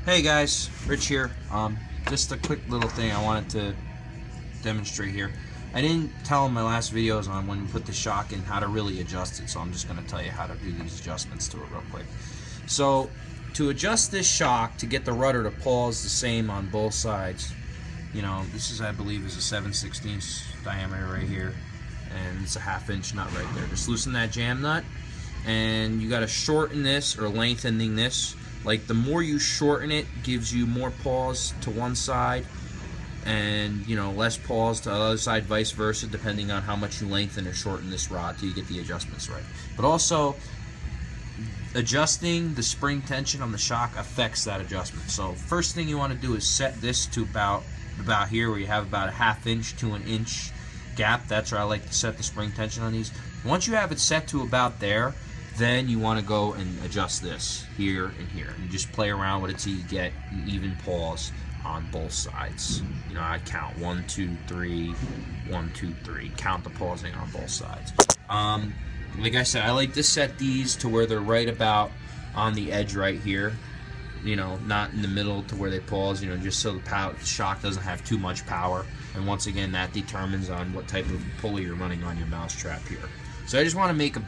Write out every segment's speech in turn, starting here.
Hey guys, Rich here. Just a quick little thing I wanted to demonstrate here. I didn't tell in my last videos on when you put the shock in how to really adjust it, so I'm just going to tell you how to do these adjustments to it real quick. So to adjust this shock to get the rudder to pause the same on both sides, you know, this is, I believe, is a 7/16 diameter right here, and it's a 1/2 inch nut right there. Just loosen that jam nut, and you got to shorten this or lengthening this. Like, the more you shorten it, gives you more pause to one side and, you know, less pause to the other side, vice versa, depending on how much you lengthen or shorten this rod till you get the adjustments right. But also, adjusting the spring tension on the shock affects that adjustment. So first thing you want to do is set this to about here, where you have about a 1/2 inch to 1 inch gap. That's where I like to set the spring tension on these. Once you have it set to about there, then you want to go and adjust this here and here, and just play around with it till you get an even pause on both sides. You know, I count 1, 2, 3, 1, 2, 3. Count the pausing on both sides. Like I said, I like to set these to where they're right about on the edge right here. You know, not in the middle to where they pause. You know, just so the shock doesn't have too much power. And once again, that determines on what type of pulley you're running on your mousetrap here. So I just want to make a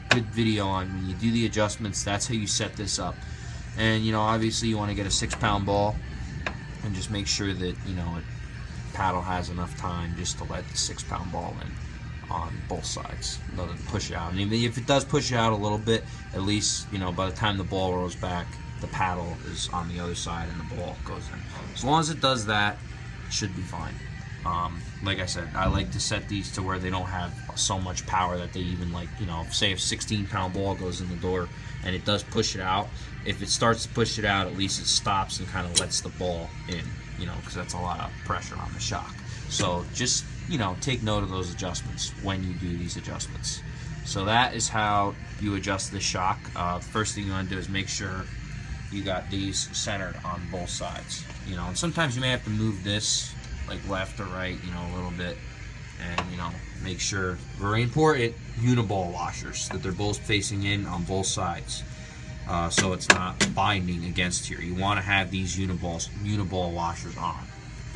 good video on when you do the adjustments. That's how you set this up. And obviously you want to get a 6-pound ball and just make sure that paddle has enough time just to let the 6-pound ball in on both sides. Let it push it out. And even if it does push it out a little bit, at least by the time the ball rolls back, the paddle is on the other side and the ball goes in. As long as it does that, it should be fine. Like I said, I like to set these to where they don't have so much power that they even, say if a 16-pound ball goes in the door and it does push it out, if it starts to push it out, at least it stops and kind of lets the ball in, because that's a lot of pressure on the shock. So just, take note of those adjustments when you do these adjustments. So that is how you adjust the shock. First thing you want to do is make sure you got these centered on both sides. And sometimes you may have to move this like left or right, a little bit, and make sure, very important, uniball washers, that they're both facing in on both sides, so it's not binding against here. You want to have these uniball washers on.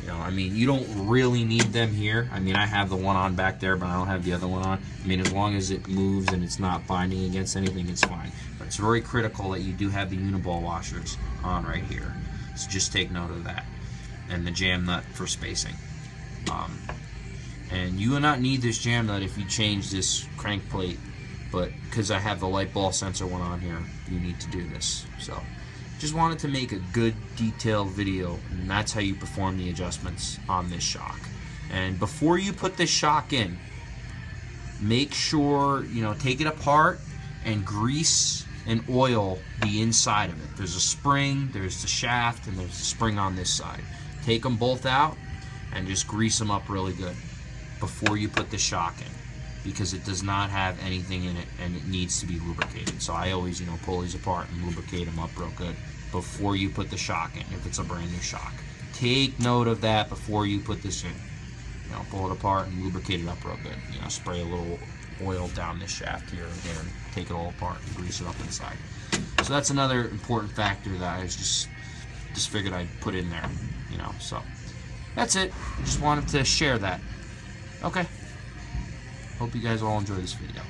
I mean, you don't really need them here. I mean, I have the one on back there, but I don't have the other one on. I mean, as long as it moves and it's not binding against anything, it's fine. But it's very critical that you do have the uniball washers on right here. So just take note of that. And the jam nut for spacing. And you will not need this jam nut if you change this crank plate, but because I have the light ball sensor one on here, you need to do this. So just wanted to make a good detailed video, and that's how you perform the adjustments on this shock. And before you put this shock in, make sure take it apart and grease and oil the inside of it. There's a spring, there's the shaft, and there's a spring on this side. Take them both out and just grease them up really good before you put the shock in, because it does not have anything in it and it needs to be lubricated. So I always pull these apart and lubricate them up real good before you put the shock in if it's a brand new shock. Take note of that before you put this in. Pull it apart and lubricate it up real good. Spray a little oil down this shaft here and there, and take it all apart and grease it up inside. So that's another important factor that I just figured I'd put in there. So that's it. Just wanted to share that. Okay. Hope you guys all enjoy this video.